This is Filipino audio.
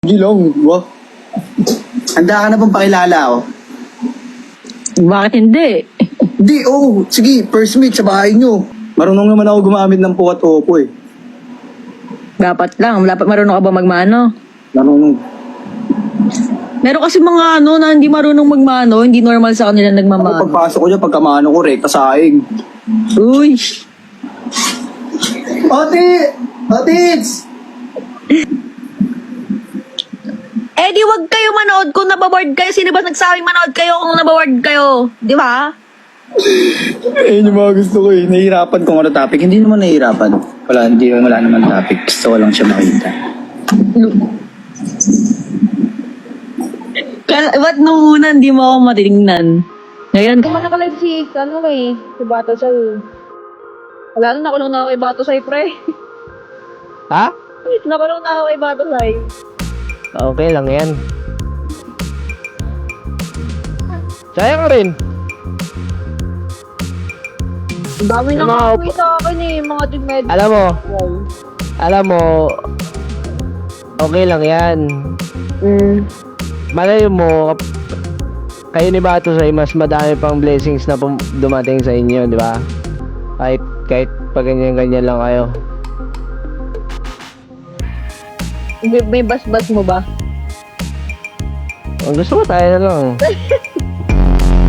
Gilong, wah. Handa ka na bang pakilala ako? Bakit hindi? Di, sige, first meet sa bahay nyo. Marunong naman ako gumamit ng puwat opo eh. Dapat lang. Dapat marunong ka ba magmano? Marunong. Meron kasi mga na hindi marunong magmano, hindi normal sa kanila Ako nagmamano. pagpasok ko dyan, pagkamano ko, rekta saing. Uy! Otits! Eh di wag kayo manood kung nabaward kayo. Sino ba nagsabing manood kayo kung nabaward kayo? Di ba? Ayun yung mga gusto ko eh. Nahihirapan kung ano topic. Hindi naman nahihirapan. Wala naman topic. Gusto ko lang siya makita. Ba't nung una hindi mo ako matinignan? Ngayon, Hindi mo nakalive si Bato sa'yo. Wala na, nakulong na ako kay Bato sa'yo, pre. Ha? Nakulong na ako kay Bato sa'yo. Okay lang yan. Sayang ka rin. Ang dami Yung nang mga kakuwi sa akin eh, mga teammate. Alam mo, okay lang yan. Malayo mo, kayo ni Bato Say, mas madami pang blessings na dumating sa inyo, di ba? Kahit pa ganyan-ganyan lang kayo. May bas-bas mo ba? Ang gusto ko tayo na lang.